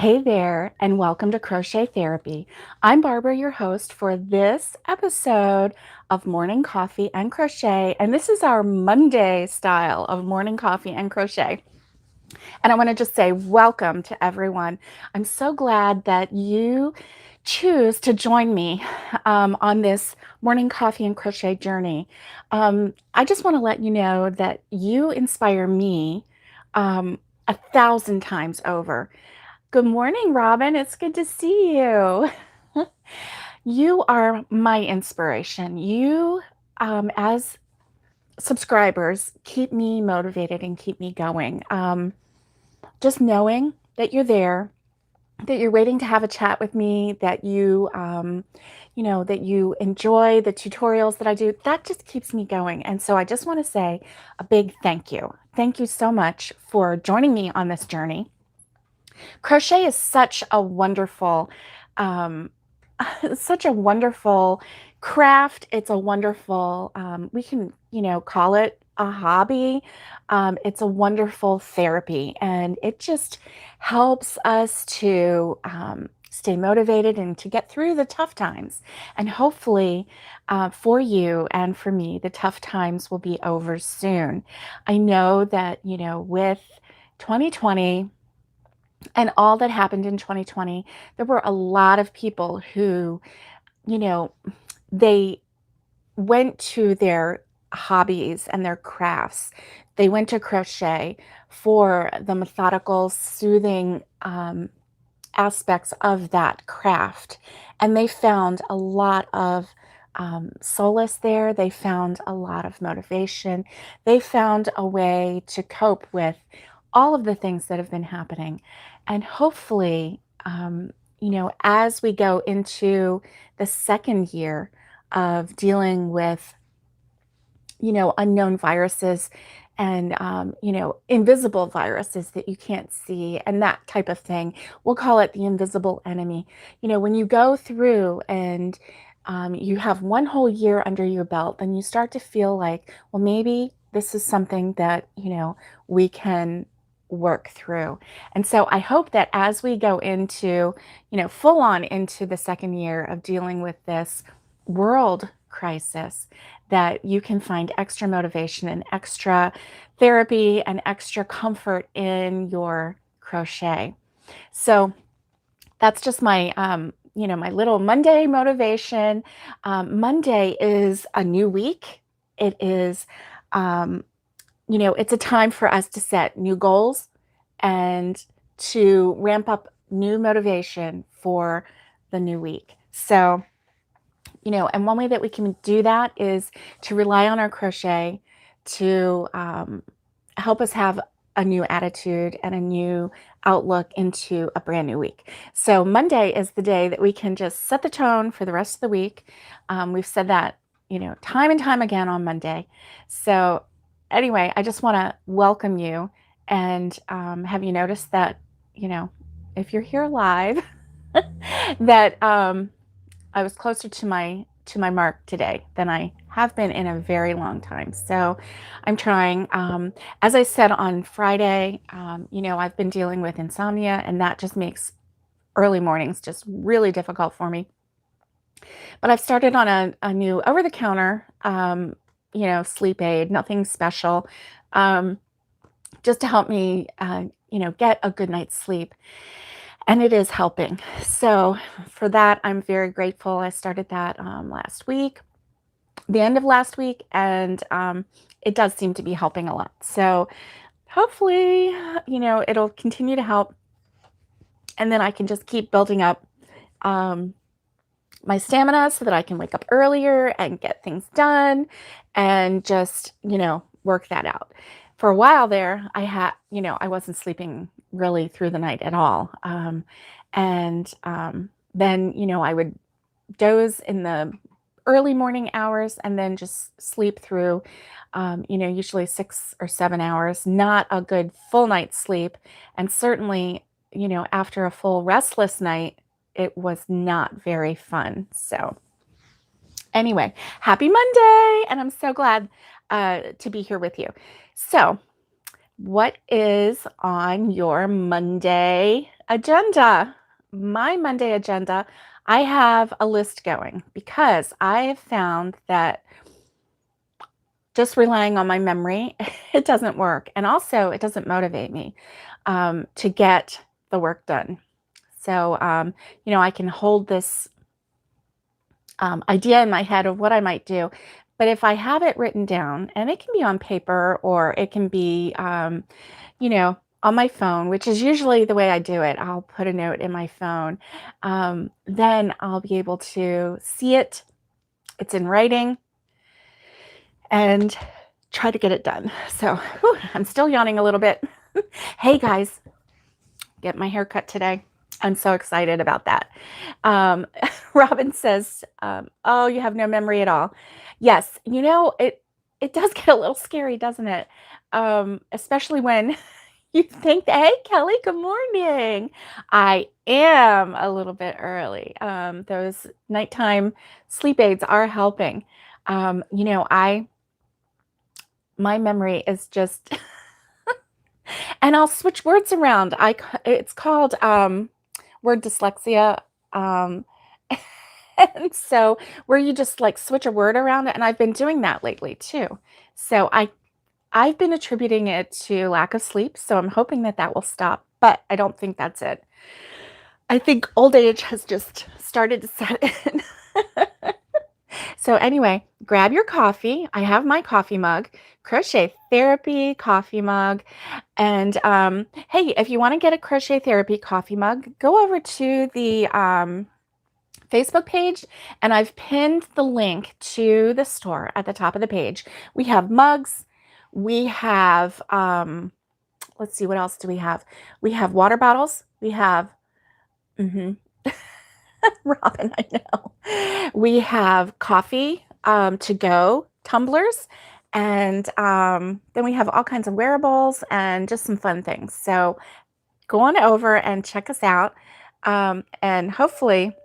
Hey there, and welcome to Crochet Therapy. I'm Barbara, your host for this episode of Morning Coffee and Crochet, and this is our Monday style of Morning Coffee and Crochet. And I want to just say welcome to everyone. I'm so glad that you choose to join me on this Morning Coffee and Crochet journey. I just want to let you know that you inspire me 1,000 times over. Good morning, Robin. It's good to see you. You are my inspiration. You, as subscribers, keep me motivated and keep me going. Just knowing that you're there, that you're waiting to have a chat with me, that that you enjoy the tutorials that I do, that just keeps me going. And so I just want to say a big thank you. Thank you so much for joining me on this journey. Crochet is um, such a wonderful craft. It's a wonderful, we can, call it a hobby. It's a wonderful therapy, and it just helps us to stay motivated and to get through the tough times. And hopefully, for you and for me, the tough times will be over soon. I know that, with 2020, and all that happened in 2020, there were a lot of people who, you know, they went to their hobbies and their crafts. They went to crochet for the methodical, soothing aspects of that craft. And they found a lot of solace there. They found a lot of motivation. They found a way to cope with all of the things that have been happening. And hopefully, as we go into the second year of dealing with, unknown viruses and, invisible viruses that you can't see and that type of thing. We'll call it the invisible enemy. When you go through and you have one whole year under your belt, then you start to feel like, well, maybe this is something that, we can work through. And so I hope that as we go into, full on into the second year of dealing with this world crisis, that you can find extra motivation and extra therapy and extra comfort in your crochet. So that's just my, my little Monday motivation. Monday is a new week. It is, it's a time for us to set new goals and to ramp up new motivation for the new week. So, and one way that we can do that is to rely on our crochet to help us have a new attitude and a new outlook into a brand new week. So Monday is the day that we can just set the tone for the rest of the week. We've said that, time and time again on Monday. So anyway, I just want to welcome you. And have you noticed that, if you're here live, that I was closer to my mark today than I have been in a very long time. So I'm trying. As I said on Friday, I've been dealing with insomnia, and that just makes early mornings just really difficult for me. But I've started on a new over-the-counter, sleep aid, nothing special, just to help me, get a good night's sleep. And it is helping. So for that, I'm very grateful. I started that last week, the end of last week, and it does seem to be helping a lot. So hopefully, it'll continue to help. And then I can just keep building up my stamina so that I can wake up earlier and get things done and just, work that out. For a while there, I wasn't sleeping really through the night at all. Then, I would doze in the early morning hours and then just sleep through, usually 6 or 7 hours, not a good full night's sleep. And certainly, after a full restless night, it was not very fun. So anyway, happy Monday. And I'm so glad to be here with you. So what is on your Monday agenda, my Monday agenda, I have a list going because I have found that just relying on my memory, it doesn't work. And also, it doesn't motivate me to get the work done. So, I can hold this idea in my head of what I might do. But if I have it written down, and it can be on paper or it can be, on my phone, which is usually the way I do it, I'll put a note in my phone. Then I'll be able to see it. It's in writing and try to get it done. So I'm still yawning a little bit. Hey guys, get my hair cut today. I'm so excited about that. Robin says, oh, you have no memory at all. Yes, it does get a little scary, doesn't it? Especially when you think, hey, Kelly, good morning. I am a little bit early. Those nighttime sleep aids are helping. My memory is just, and I'll switch words around. It's called word dyslexia. And so where you just like switch a word around, and I've been doing that lately too. So I've been attributing it to lack of sleep. So I'm hoping that will stop, but I don't think that's it. I think old age has just started to set in. So anyway, grab your coffee. I have my coffee mug, Crochet Therapy coffee mug. And hey, if you want to get a Crochet Therapy coffee mug, go over to the Facebook page, and I've pinned the link to the store at the top of the page. We have mugs. We have, let's see, what else do we have? We have water bottles. We have, Robin, I know. We have coffee to go, tumblers, and then we have all kinds of wearables and just some fun things. So go on over and check us out. And hopefully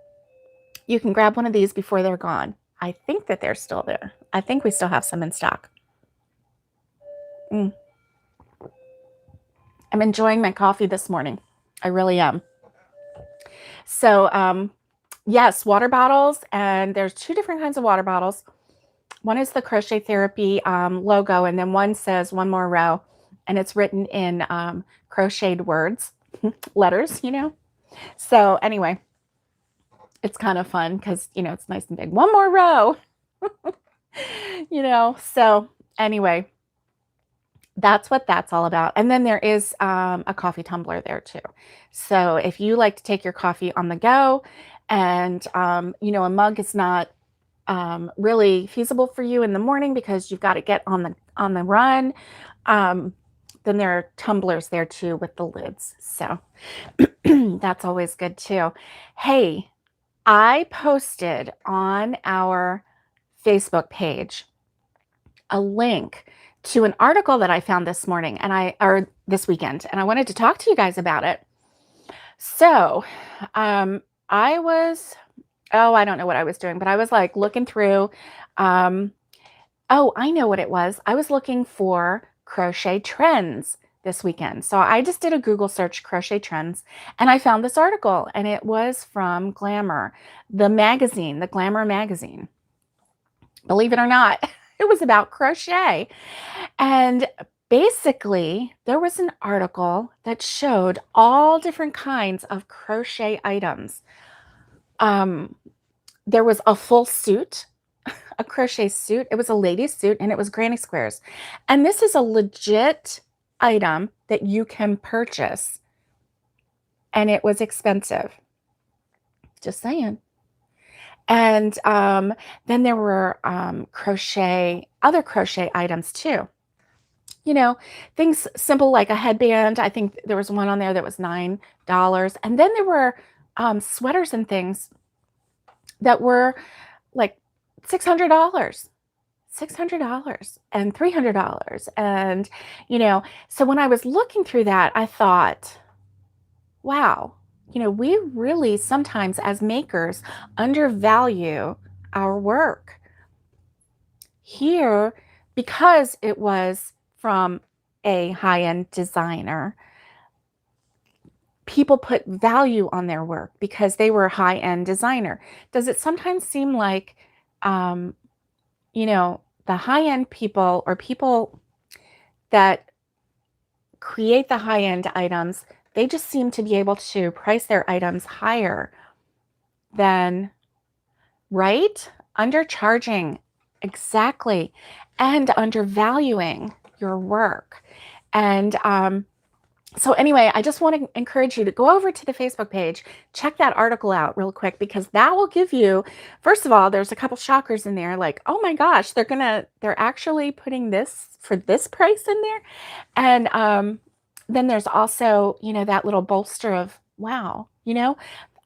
you can grab one of these before they're gone. I think that they're still there. I think we still have some in stock. I'm enjoying my coffee this morning. I really am. So, yes, water bottles, and there's two different kinds of water bottles. One is the Crochet Therapy logo, and then one says one more row, and it's written in crocheted words, letters, So anyway, it's kind of fun because, it's nice and big. One more row, So anyway, that's what that's all about. And then there is a coffee tumbler there too. So if you like to take your coffee on the go and, a mug is not really feasible for you in the morning because you've got to get on the run, then there are tumblers there too with the lids. So that's always good too. Hey, I posted on our Facebook page a link to an article that I found this morning or this weekend, and I wanted to talk to you guys about it. So, I don't know what I was doing, but I was like looking through, I know what it was. I was looking for crochet trends this weekend. So I just did a Google search, crochet trends, and I found this article, and it was from Glamour, the Glamour magazine. Believe it or not, it was about crochet. And basically, there was an article that showed all different kinds of crochet items. There was a full suit, a crochet suit. It was a lady's suit, and it was granny squares. And this is a legit item that you can purchase. And it was expensive. Just saying. And then there were other crochet items too. Things simple like a headband. I think there was one on there that was $9. And then there were sweaters and things that were like $600 and $300. And, so when I was looking through that, I thought, wow, we really sometimes as makers undervalue our work. Here, because it was from a high-end designer, people put value on their work because they were a high-end designer. Does it sometimes seem like, um, the high-end people or people that create the high-end items, they just seem to be able to price their items higher than, right? Undercharging, exactly, and undervaluing your work. And so anyway, I just want to encourage you to go over to the Facebook page, check that article out real quick, because that will give you, first of all, there's a couple shockers in there, like, oh my gosh, they're actually putting this for this price in there. And then there's also, that little bolster of, wow,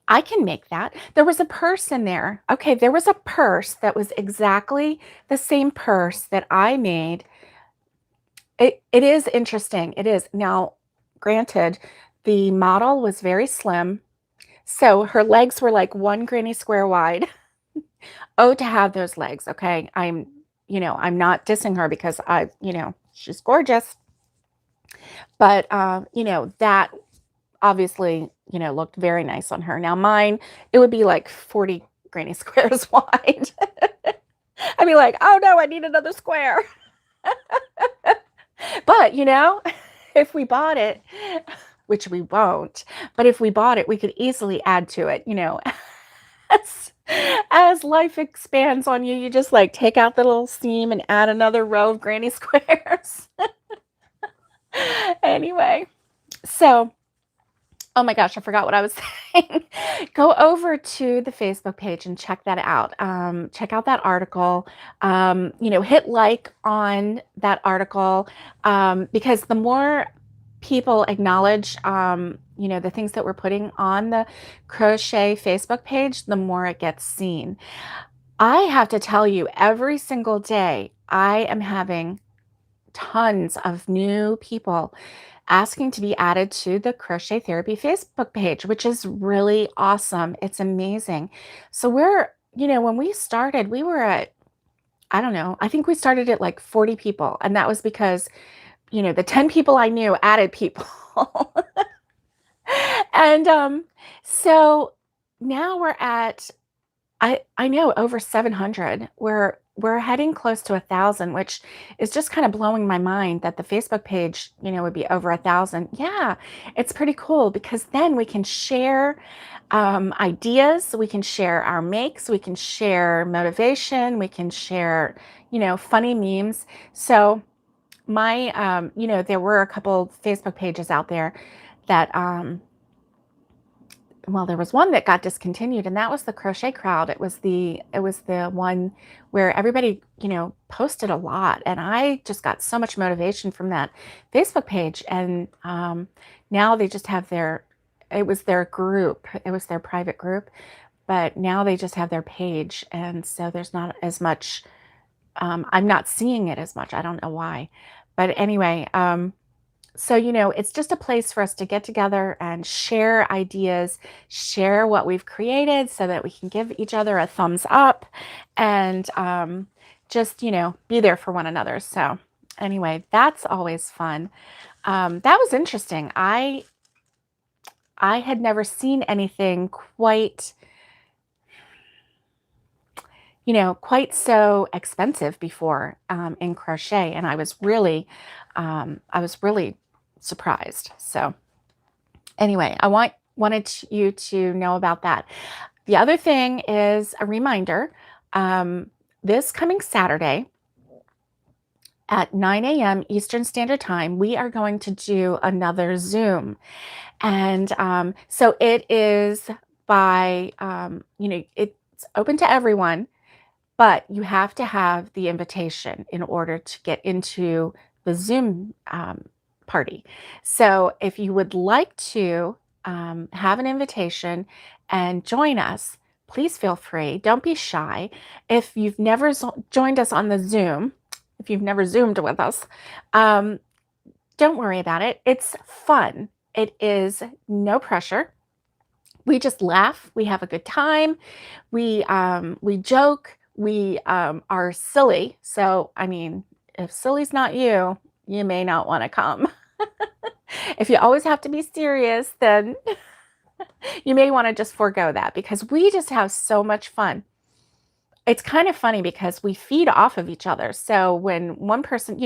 I can make that. There was a purse in there. Okay, there was a purse that was exactly the same purse that I made. It is interesting. It is. Now, granted, the model was very slim, so her legs were like one granny square wide. Oh, to have those legs. Okay, I'm not dissing her because she's gorgeous, but that obviously, looked very nice on her. Now mine, it would be like 40 granny squares wide. I'd be like, oh no, I need another square. But, if we bought it, which we won't, but if we bought it, we could easily add to it, as, as life expands on you, you just like take out the little seam and add another row of granny squares. Anyway, so oh my gosh, I forgot what I was saying. Go over to the Facebook page and check that out. Check out that article. Hit like on that article, because the more people acknowledge, the things that we're putting on the Crochet Facebook page, the more it gets seen. I have to tell you, every single day, I am having tons of new people asking to be added to the Crochet Therapy Facebook page, which is really awesome. It's amazing. So when we started, we were at, I don't know, I think we started at like 40 people. And that was because, the 10 people I knew added people. And so now we're at, I know, over 700. We're heading close to 1,000, which is just kind of blowing my mind that the Facebook page, would be over 1,000. Yeah, it's pretty cool because then we can share ideas, we can share our makes, we can share motivation, we can share, funny memes. So there were a couple Facebook pages out there that well, there was one that got discontinued, and that was the Crochet Crowd. It was the one where everybody, posted a lot, and I just got so much motivation from that Facebook page. And now they just have it was their group, it was their private group, but now they just have their page, and so there's not as much. I'm not seeing it as much. I don't know why, but anyway. So, it's just a place for us to get together and share ideas, share what we've created so that we can give each other a thumbs up and just, be there for one another. So anyway, that's always fun. That was interesting. I had never seen anything quite so expensive before in crochet. And I was really surprised. So anyway, I wanted you to know about that. The other thing is a reminder, this coming Saturday at 9 a.m. Eastern Standard Time, we are going to do another Zoom. And so it is by, it's open to everyone, but you have to have the invitation in order to get into the Zoom party. So if you would like to have an invitation and join us, please feel free. Don't be shy. If you've never joined us on the Zoom, if you've never Zoomed with us, don't worry about it. It's fun. It is no pressure. We just laugh. We have a good time. We joke. We are silly. So, I mean, if silly's not you, you may not want to come. If you always have to be serious, then you may want to just forego that because we just have so much fun. It's kind of funny because we feed off of each other. So when one person,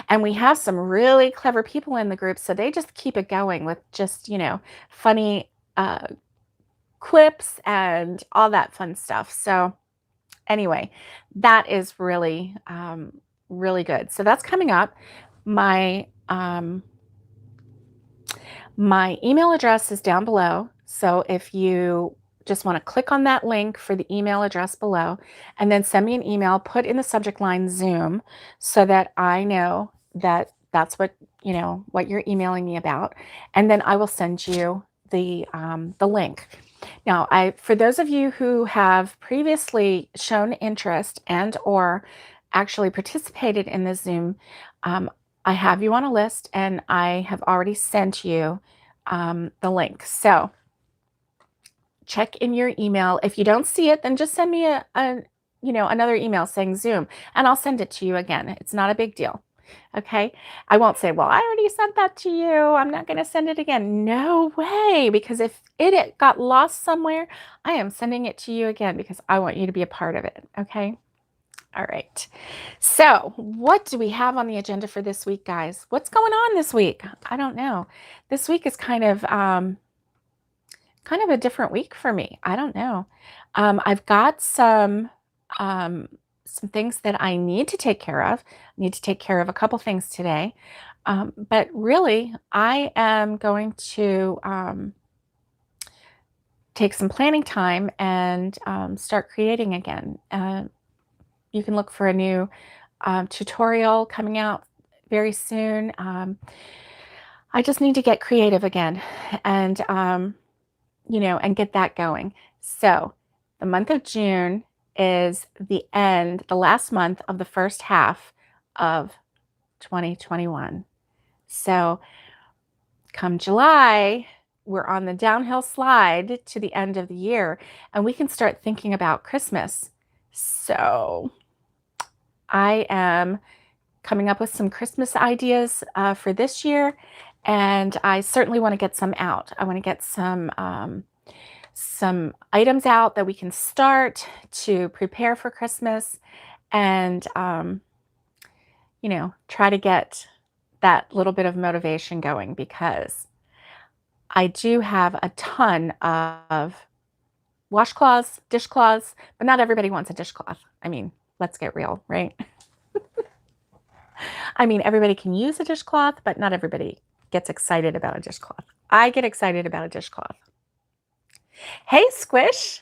and we have some really clever people in the group, so they just keep it going with just, funny uh, quips and all that fun stuff. So anyway, that is really, really good. So that's coming up. My my email address is down below. So if you just want to click on that link for the email address below and then send me an email, put in the subject line Zoom so that I know that that's what you're emailing me about. And then I will send you the link. Now, for those of you who have previously shown interest and or actually participated in the Zoom, I have you on a list and I have already sent you the link. So check in your email. If you don't see it, then just send me another email saying Zoom and I'll send it to you again. It's not a big deal. Okay. I won't say, well, I already sent that to you. I'm not going to send it again. No way. Because if it got lost somewhere, I am sending it to you again because I want you to be a part of it. Okay. All right. So what do we have on the agenda for this week, guys? What's going on this week? I don't know. This week is kind of a different week for me. I don't know. I've got some things that I need to take care of. I need to take care of a couple things today. But really, I am going to take some planning time and start creating again. You can look for a new tutorial coming out very soon. I just need to get creative again and, and get that going. So the month of June is the last month of the first half of 2021. So come July, we're on the downhill slide to the end of the year and we can start thinking about Christmas. So I am coming up with some Christmas ideas for this year, and I certainly want to get some out. I want to get some items out that we can start to prepare for Christmas and, try to get that little bit of motivation going because I do have a ton of washcloths, dishcloths, but not everybody wants a dishcloth. I mean, let's get real, right? I mean, everybody can use a dishcloth, but not everybody gets excited about a dishcloth. I get excited about a dishcloth. Hey, Squish.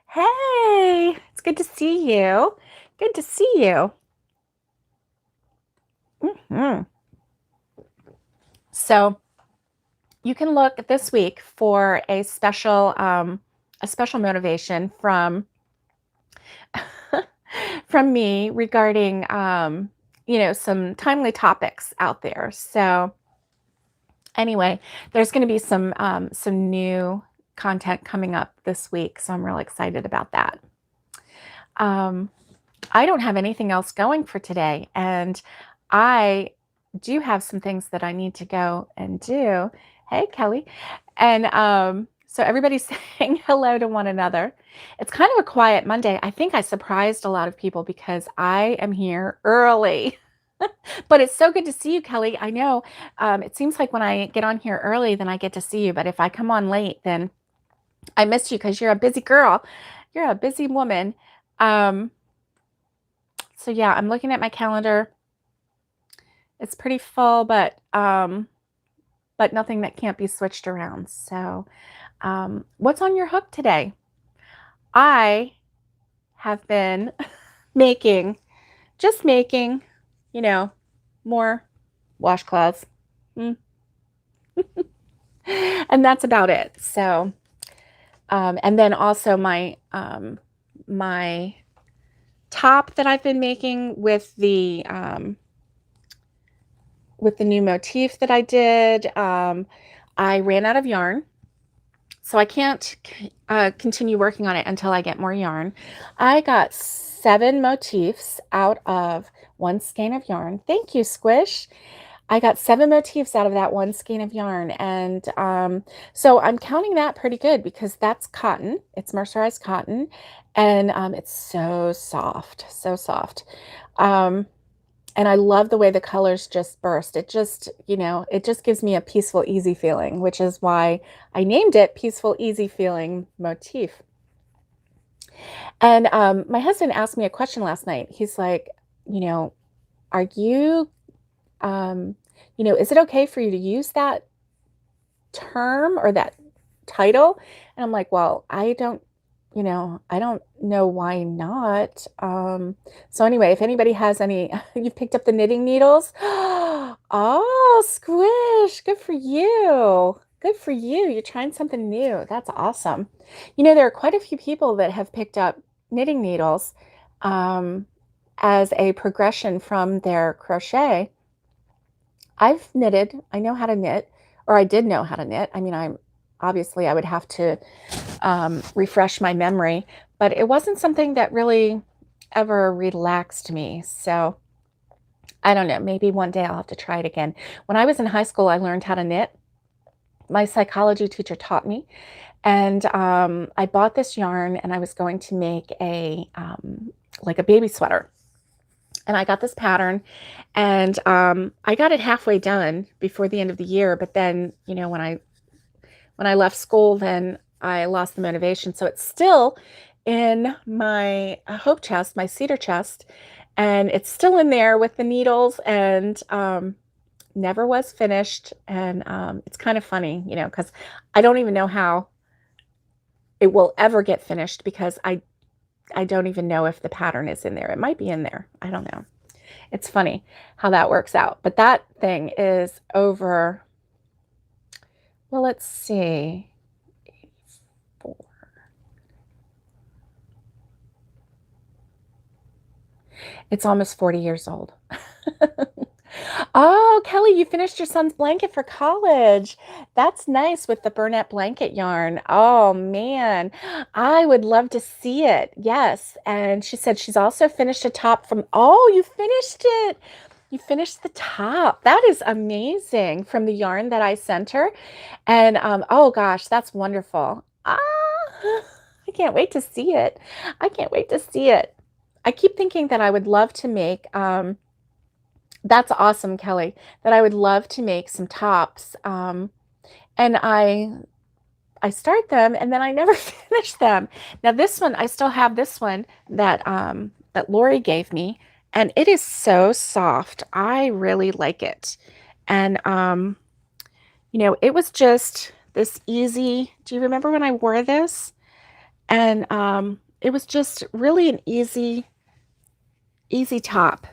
Hey, it's good to see you. Good to see you. So you can look this week for a special motivation from from me regarding some timely topics out there. So anyway, there's going to be some new content coming up this week, so I'm really excited about that. I don't have anything else going for today, and I do have some things that I need to go and do. Hey, Kelly. And so everybody's saying hello to one another. It's kind of a quiet Monday. I think I surprised a lot of people because I am here early. But it's so good to see you, Kelly. I know it seems like when I get on here early, then I get to see you. But if I come on late, then I miss you because you're a busy girl. You're a busy woman. So yeah, I'm looking at my calendar. It's pretty full, but nothing that can't be switched around. So what's on your hook today? I have been making, more washcloths. And that's about it. So, and then also my top that I've been making with the new motif that I did. I ran out of yarn, so I can't continue working on it until I get more yarn. I got 7 motifs out of 1 skein of yarn. Thank you, Squish. I got 7 motifs out of that one skein of yarn, and so I'm counting that pretty good because that's cotton. It's mercerized cotton, and it's so soft, so soft. Um, and I love the way the colors just burst. It just, it just gives me a peaceful, easy feeling, which is why I named it Peaceful, Easy Feeling Motif. And my husband asked me a question last night. He's like, you know, are you, is it okay for you to use that term or that title? And I'm like, well, I don't know why not. So anyway, if anybody has any, you picked up the knitting needles. Oh, squish. Good for you. Good for you. You're trying something new. That's awesome. There are quite a few people that have picked up knitting needles as a progression from their crochet. I've knitted. I know how to knit, or I did know how to knit. I mean, I would have to refresh my memory, but it wasn't something that really ever relaxed me. So I don't know. Maybe one day I'll have to try it again. When I was in high school, I learned how to knit. My psychology teacher taught me, and I bought this yarn, and I was going to make like a baby sweater. And I got this pattern, and I got it halfway done before the end of the year. But then, when I left school, then I lost the motivation. So it's still in my hope chest, my cedar chest, and it's still in there with the needles, and never was finished. And it's kind of funny, because I don't even know how it will ever get finished because I don't even know if the pattern is in there. It might be in there. I don't know. It's funny how that works out. But that thing is over, well, let's see, 84. It's almost 40 years old. Oh, Kelly, you finished your son's blanket for college. That's nice with the Burnett blanket yarn. Oh, man. I would love to see it. Yes. And she said she's also finished a top oh, you finished it. You finished the top. That is amazing from the yarn that I sent her. And oh gosh, that's wonderful. I can't wait to see it. I can't wait to see it. I keep thinking that I would love to make that's awesome, Kelly, that I would love to make some tops. And I start them and then I never finish them. Now this one, I still have this one that Lori gave me, and it is so soft. I really like it. And it was just this easy. Do you remember when I wore this? And it was just really an easy top.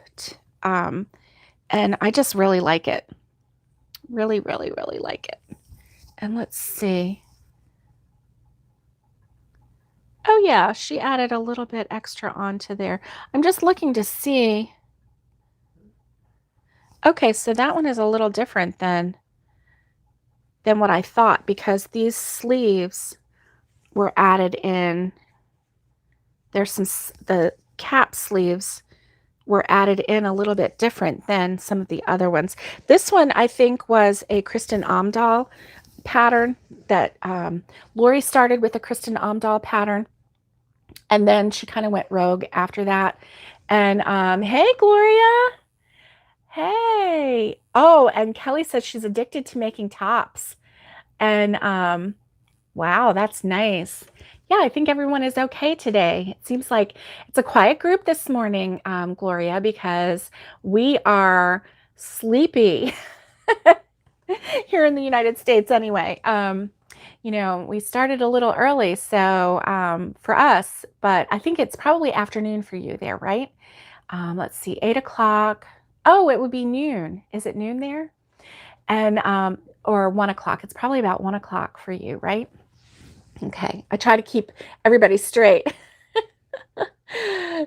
And I just really like it. Really, really, really like it. And let's see. Oh yeah, she added a little bit extra onto there. I'm just looking to see. Okay, so that one is a little different than what I thought, because these sleeves were added in. There's the cap sleeves were added in a little bit different than some of the other ones. This one, I think, was a Kristen Amdahl pattern that Lori started with a Kristen Amdahl pattern, and then she kind of went rogue after that. And hey, Gloria. Hey. Oh, and Kelly says she's addicted to making tops. And wow, that's nice. Yeah, I think everyone is okay today. It seems like it's a quiet group this morning, Gloria, because we are sleepy here in the United States anyway. We started a little early, so for us, but I think it's probably afternoon for you there, right? Let's see, 8 o'clock. Oh, it would be noon. Is it noon there? And or 1 o'clock. It's probably about 1 o'clock for you, right? Okay, I try to keep everybody straight.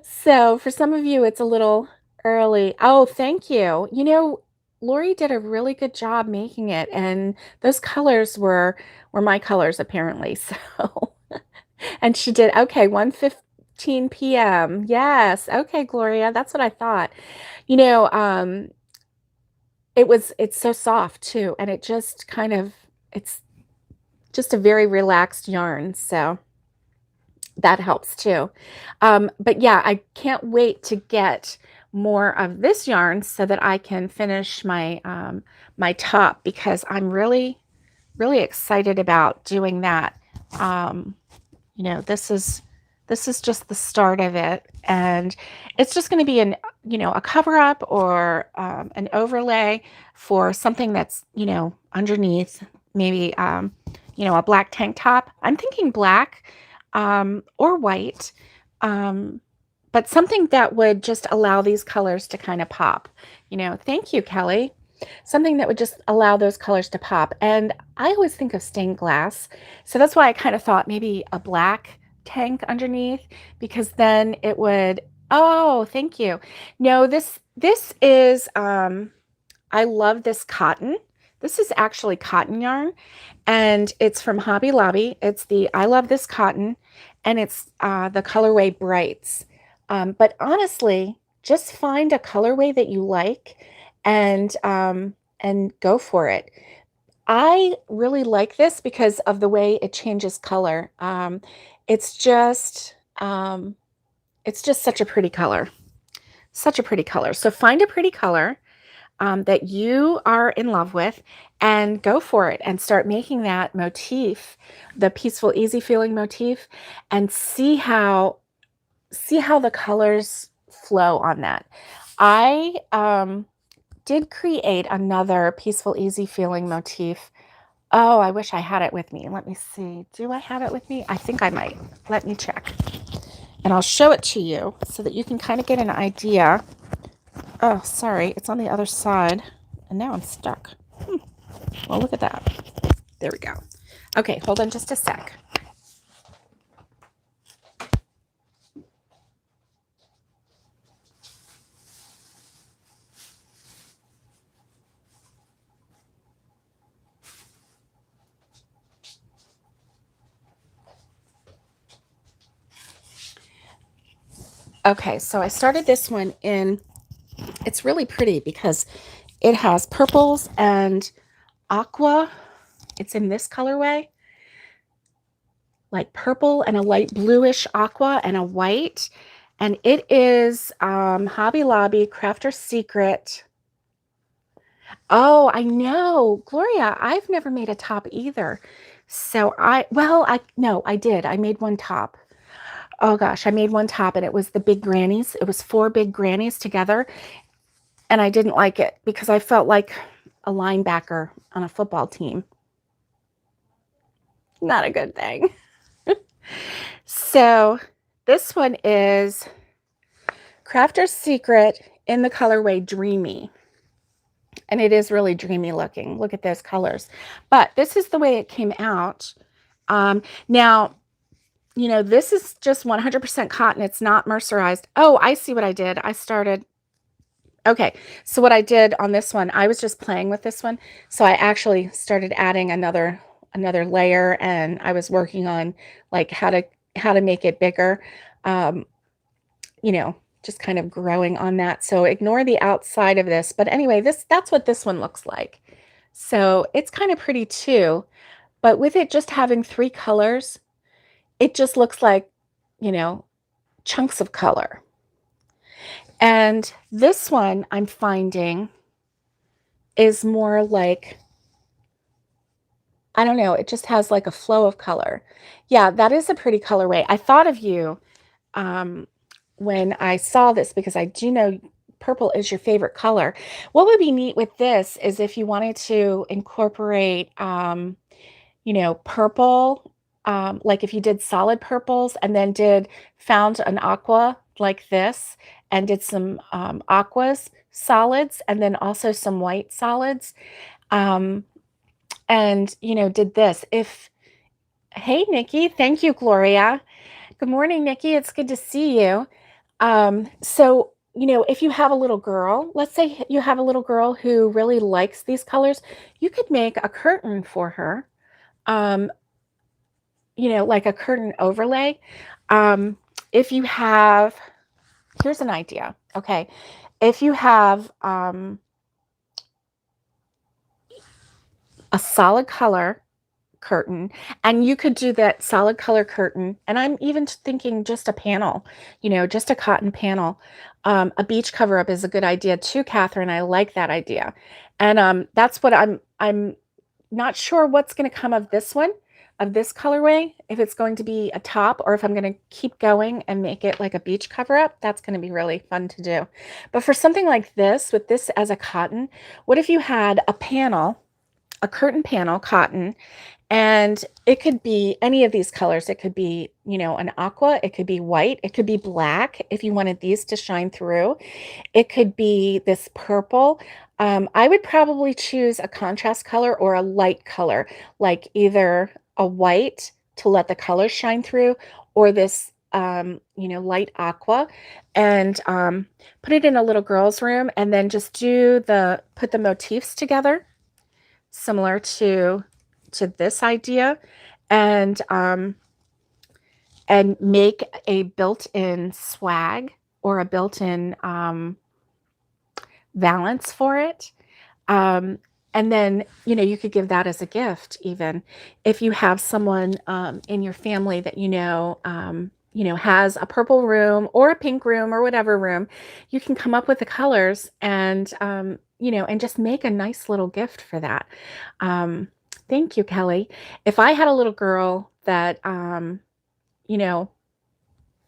So for some of you, it's a little early. Oh, thank you. Lori did a really good job making it, and those colors were my colors apparently. So, and she did okay. 1:15 p.m. Yes. Okay, Gloria, that's what I thought. it's so soft too, and it just kind of, it's just a very relaxed yarn, so that helps too. But yeah, I can't wait to get more of this yarn so that I can finish my my top, because I'm really, really excited about doing that. Um, you know, this is just the start of it, and it's just going to be an, you know, a cover up or an overlay for something that's, you know, underneath, maybe you know, a black tank top. I'm thinking black or white, um, but something that would just allow these colors to kind of pop. You know, thank you, Kelly. Something that would just allow those colors to pop. And I always think of stained glass, so that's why I kind of thought maybe a black tank underneath, because then it would, oh, thank you. No, this is I love this cotton. This is actually cotton yarn, and it's from Hobby Lobby. It's the I Love This Cotton, and it's the colorway Brights. But honestly, just find a colorway that you like, and go for it. I really like this because of the way it changes color. It's just um, it's just such a pretty color, such a pretty color. So find a pretty color that you are in love with, and go for it and start making that motif, the peaceful, easy feeling motif, and see how the colors flow on that. I did create another peaceful, easy feeling motif. Oh, I wish I had it with me. Let me see. Do I have it with me? I think I might. Let me check. And I'll show it to you so that you can kind of get an idea. Oh, sorry. It's on the other side. And now I'm stuck. Well, look at that. There we go. Okay, hold on just a sec. Okay, so I started this one in, it's really pretty because it has purples and aqua. It's in this colorway, like purple and a light bluish aqua and a white. And it is Hobby Lobby Crafter's Secret. Oh, I know. Gloria, I've never made a top either. So no, I did. I made one top. Oh gosh, I made one top, and it was the big grannies. It was 4 big grannies together. And I didn't like it because I felt like a linebacker on a football team. Not a good thing. So this one is Crafter's Secret in the colorway Dreamy. And it is really dreamy looking. Look at those colors. But this is the way it came out. Now, you know, this is just 100% cotton. It's not mercerized. Oh, I see what I did. Okay, so what I did on this one, I was just playing with this one. So I actually started adding another layer, and I was working on like how to make it bigger. You know, just kind of growing on that. So ignore the outside of this. But anyway, that's what this one looks like. So it's kind of pretty too. But with it just having 3 colors, it just looks like, you know, chunks of color. And this one I'm finding is more like, I don't know, it just has like a flow of color. Yeah, that is a pretty colorway. I thought of you when I saw this, because I do know purple is your favorite color. What would be neat with this is if you wanted to incorporate, you know, purple, like if you did solid purples and then found an aqua like this and did some aquas solids and then also some white solids, and, you know, did this. Hey, Nikki, thank you, Gloria. Good morning, Nikki. It's good to see you. So, you know, if you have a little girl, let's say you have a little girl who really likes these colors, you could make a curtain for her, you know, like a curtain overlay. If you have, here's an idea. Okay. If you have, a solid color curtain, and you could do that solid color curtain, and I'm even thinking just a panel, just a cotton panel. A beach cover up is a good idea too, Catherine. I like that idea. And that's what I'm not sure what's going to come of this one, of this colorway, if it's going to be a top or if I'm going to keep going and make it like a beach cover up. That's going to be really fun to do. But for something like this, with this as a cotton, what if you had a panel, a curtain panel, cotton, and it could be any of these colors. It could be, an aqua, it could be white, it could be black if you wanted these to shine through. It could be this purple. I would probably choose a contrast color or a light color, like either a white to let the colors shine through, or this, light aqua, and put it in a little girl's room, and then just put the motifs together, similar to this idea, and make a built-in swag or a built-in valance for it. And then, you could give that as a gift, even if you have someone in your family that has a purple room or a pink room or whatever room. You can come up with the colors and and just make a nice little gift for that. Thank you, Kelly. If I had a little girl that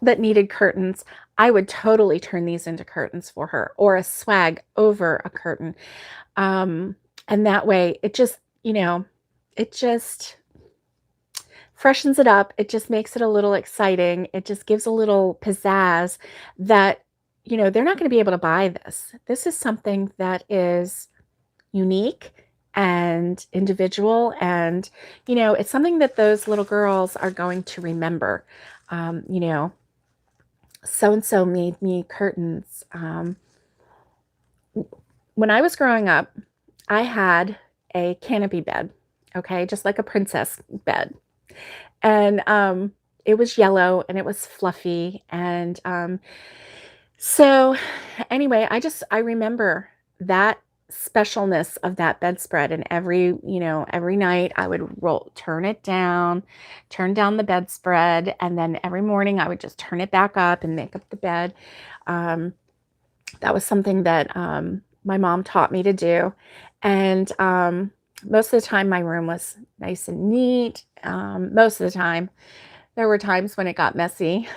that needed curtains, I would totally turn these into curtains for her, or a swag over a curtain. And that way it just, it just freshens it up. It just makes it a little exciting. It just gives a little pizzazz that, they're not going to be able to buy this. This is something that is unique and individual. And, it's something that those little girls are going to remember. So-and-so made me curtains. When I was growing up, I had a canopy bed, okay, just like a princess bed. And it was yellow and it was fluffy. And so anyway, I remember that specialness of that bedspread. And every night I would turn down the bedspread. And then every morning I would just turn it back up and make up the bed. That was something that my mom taught me to do. And most of the time my room was nice and neat. Most of the time. There were times when it got messy.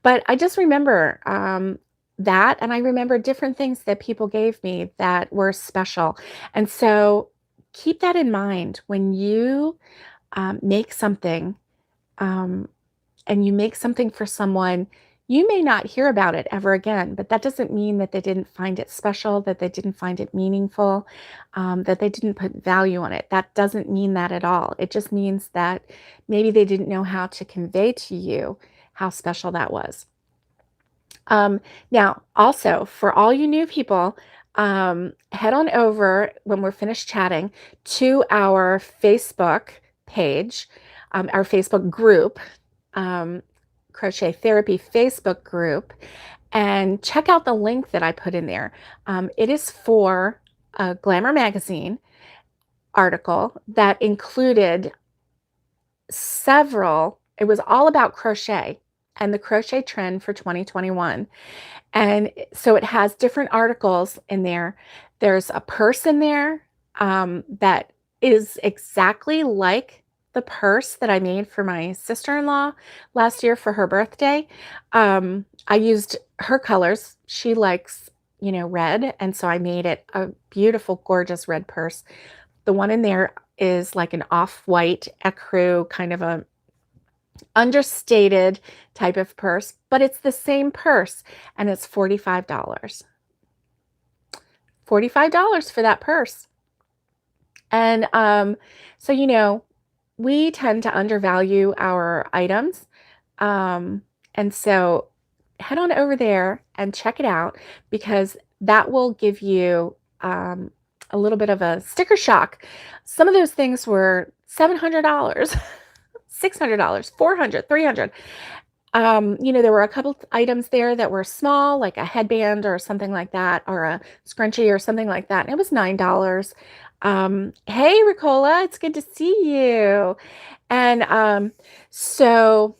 But I just remember that, and I remember different things that people gave me that were special. And so keep that in mind when you make something, and you make something for someone. You may not hear about it ever again, but that doesn't mean that they didn't find it special, that they didn't find it meaningful, that they didn't put value on it. That doesn't mean that at all. It just means that maybe they didn't know how to convey to you how special that was. Now, also, for all you new people, head on over when we're finished chatting to our Facebook page, our Facebook group, Crochet Therapy Facebook group, and check out the link that I put in there. It is for a Glamour magazine article that included it was all about crochet and the crochet trend for 2021. And so it has different articles in there. There's a purse in there that is exactly like the purse that I made for my sister-in-law last year for her birthday. I used her colors. She likes, red. And so I made it a beautiful, gorgeous red purse. The one in there is like an off-white ecru, kind of a understated type of purse, but it's the same purse, and it's $45. $45 for that purse. And so we tend to undervalue our items, and so head on over there and check it out, because that will give you a little bit of a sticker shock. Some of those things were $700, $600, $400, $300. There were a couple items there that were small, like a headband or something like that, or a scrunchie or something like that. And it was $9. Hey, Ricola, it's good to see you. And so,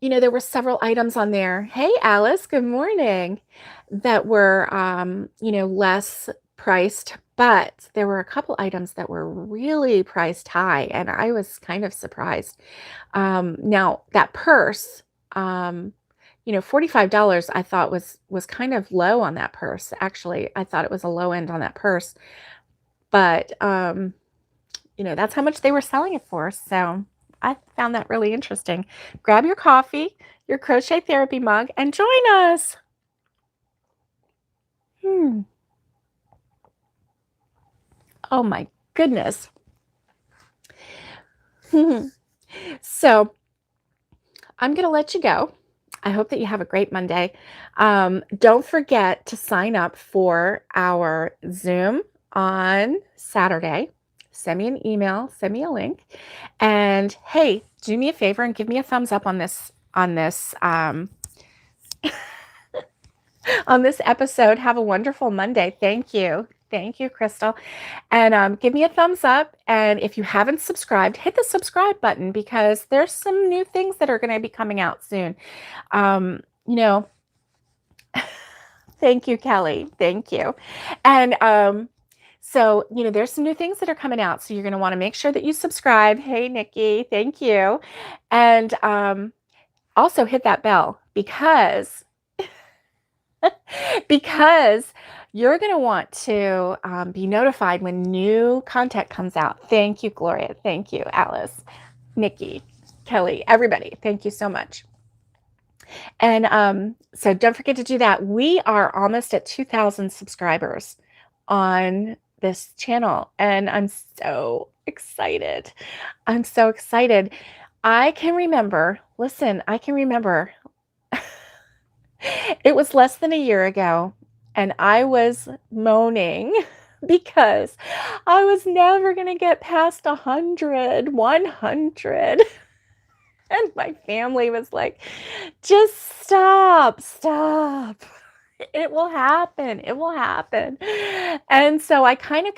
there were several items on there. Hey, Alice, good morning, that were, less priced, but there were a couple items that were really priced high, and I was kind of surprised. Now that purse, $45 I thought was kind of low on that purse. Actually, I thought it was a low end on that purse, but that's how much they were selling it for. So I found that really interesting. Grab your coffee, your crochet therapy mug, and join us. Oh my goodness. So I'm going to let you go. I hope that you have a great Monday. Don't forget to sign up for our Zoom on Saturday. Send me an email, send me a link, and hey, do me a favor and give me a thumbs up on this on this episode. Have a wonderful Monday. Thank you, Crystal. And give me a thumbs up. And if you haven't subscribed, hit the subscribe button because there's some new things that are going to be coming out soon. Um, you know, Thank you, Kelly. Thank you. And so, there's some new things that are coming out. So you're going to want to make sure that you subscribe. Hey, Nikki, thank you. And also hit that bell because because you're going to want to be notified when new content comes out. Thank you, Gloria. Thank you, Alice, Nikki, Kelly, everybody. Thank you so much. And so don't forget to do that. We are almost at 2,000 subscribers on this channel, and I'm so excited. I'm so excited. I can remember, it was less than a year ago, and I was moaning because I was never going to get past 100. And my family was like, just stop. It will happen. It will happen. And so I kind of,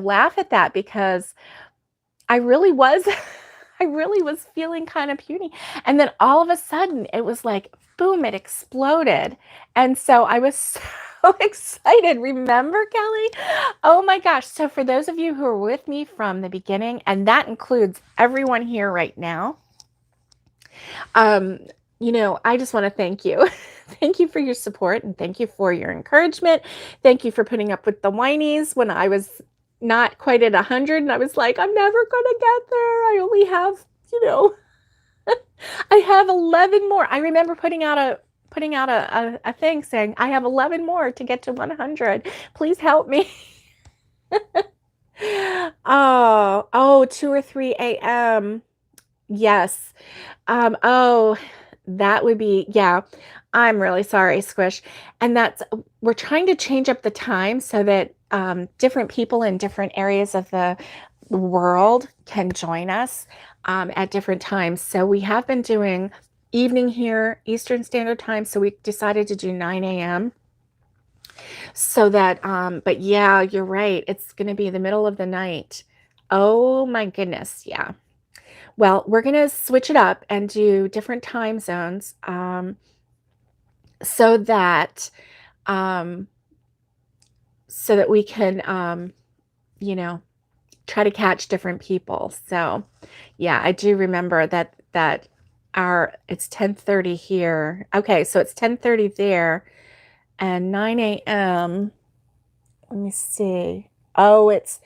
laugh at that because I really was, I really was feeling kind of puny. And then all of a sudden it was like, boom, it exploded. And so I was so excited. Remember, Kelly? Oh my gosh. So for those of you who are with me from the beginning, and that includes everyone here right now, I just want to thank you. Thank you for your support and thank you for your encouragement. Thank you for putting up with the whinies when I was not quite at 100 and I was like, I'm never going to get there. I only have, I have 11 more. I remember putting out a thing saying, I have 11 more to get to 100. Please help me. 2 or 3 a.m. Yes. That would be, yeah. I'm really sorry, Squish. And we're trying to change up the time so that different people in different areas of the world can join us at different times. So we have been doing evening here, Eastern Standard Time. So we decided to do 9 a.m. So that, but yeah, you're right. It's going to be the middle of the night. Oh my goodness. Yeah. Well, we're going to switch it up and do different time zones so that we can, try to catch different people. So, yeah, I do remember that it's 10:30 here. Okay, so it's 10:30 there and 9 a.m. Let me see. Oh, it's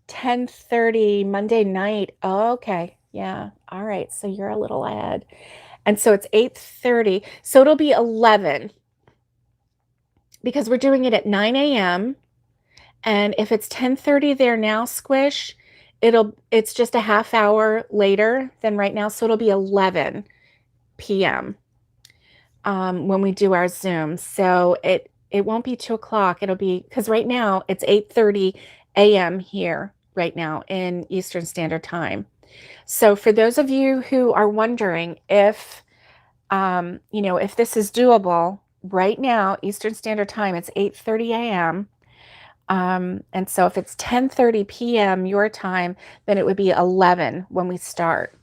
10:30 Monday night. Oh, okay. Yeah. All right. So you're a little ahead. And so it's 8:30. So it'll be 11 because we're doing it at 9 a.m. And if it's 10:30 there now, Squish, it's just a half hour later than right now. So it'll be 11 p.m. When we do our Zoom. So it won't be 2 o'clock. It'll be, because right now it's 8:30 a.m. here right now in Eastern Standard Time. So for those of you who are wondering if this is doable, right now, Eastern Standard Time, it's 8:30 a.m. And so if it's 10:30 p.m. your time, then it would be 11 when we start.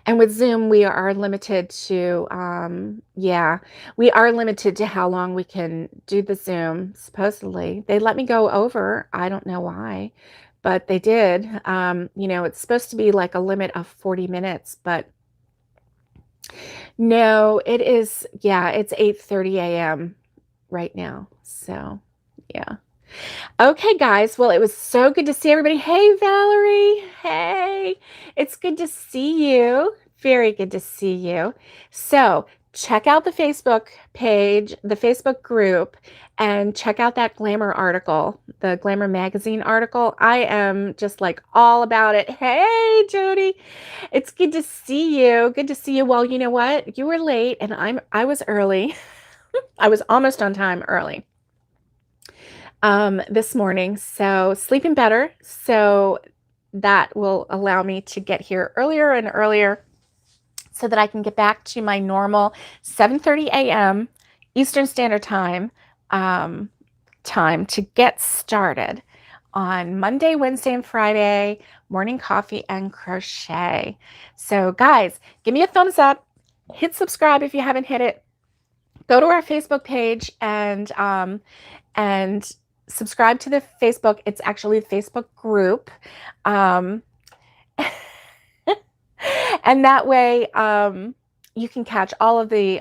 And with Zoom, we are limited to, yeah, we are limited to how long we can do the Zoom, supposedly. They let me go over. I don't know why, but they did. It's supposed to be like a limit of 40 minutes, but no, it is, yeah, it's 8:30 a.m. right now. So, yeah. Okay, guys. Well, it was so good to see everybody. Hey, Valerie. Hey, it's good to see you. Very good to see you. So, check out the Facebook page, the Facebook group, and check out that Glamour article, the Glamour magazine article. I am just like all about it. Hey, Jody. It's good to see you. Good to see you. Well, you know what? You were late and I was early. I was almost on time early this morning. So sleeping better. So that will allow me to get here earlier and earlier so that I can get back to my normal 7:30 a.m. Eastern Standard Time time to get started on Monday, Wednesday, and Friday, morning coffee and crochet. So guys, give me a thumbs up, hit subscribe if you haven't hit it. Go to our Facebook page and subscribe to the Facebook. It's actually a Facebook group. And that way you can catch all of the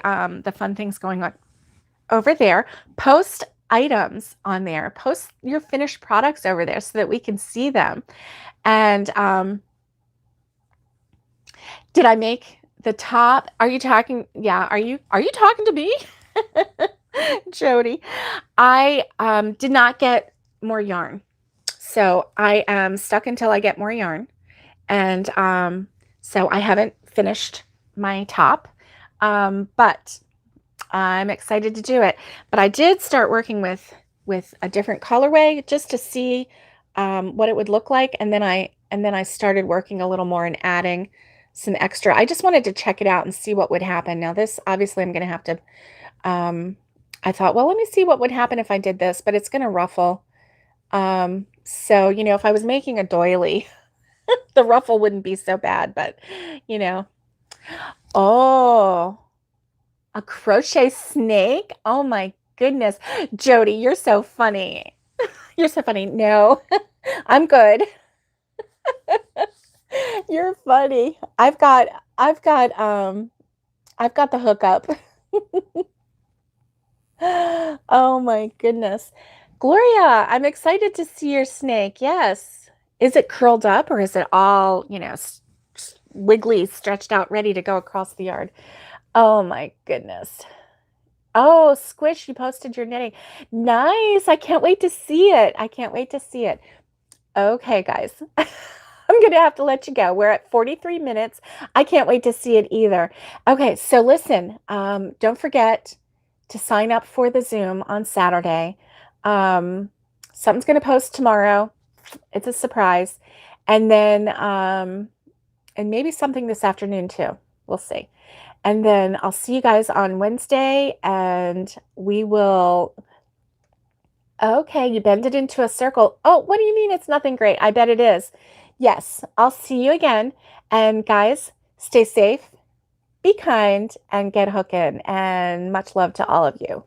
fun things going on over there. Post items on there. Post your finished products over there so that we can see them. And did I make the top? Are you talking? Yeah. Are you talking to me? Jody, I did not get more yarn. So I am stuck until I get more yarn. And so I haven't finished my top, but I'm excited to do it. But I did start working with a different colorway just to see what it would look like. And then I started working a little more and adding some extra. I just wanted to check it out and see what would happen. Now this, obviously I'm going to have to, I thought, well, let me see what would happen if I did this, but it's going to ruffle. So, if I was making a doily, the ruffle wouldn't be so bad, but oh, a crochet snake. Oh my goodness. Jody, you're so funny. You're so funny. No, I'm good. You're funny. I've got the hookup. Oh my goodness. Gloria, I'm excited to see your snake. Yes. Is it curled up or is it all, wiggly, stretched out, ready to go across the yard? Oh my goodness. Oh, Squish, you posted your knitting. Nice. I can't wait to see it. I can't wait to see it. Okay, guys. I'm going to have to let you go. We're at 43 minutes. I can't wait to see it either. Okay, so listen, don't forget to sign up for the Zoom on Saturday. Something's going to post tomorrow. It's a surprise. And then, and maybe something this afternoon too. We'll see. And then I'll see you guys on Wednesday and we will. Okay, you bend it into a circle. Oh, what do you mean it's nothing great? I bet it is. Yes, I'll see you again. And guys, stay safe, be kind, and get hooking. And much love to all of you.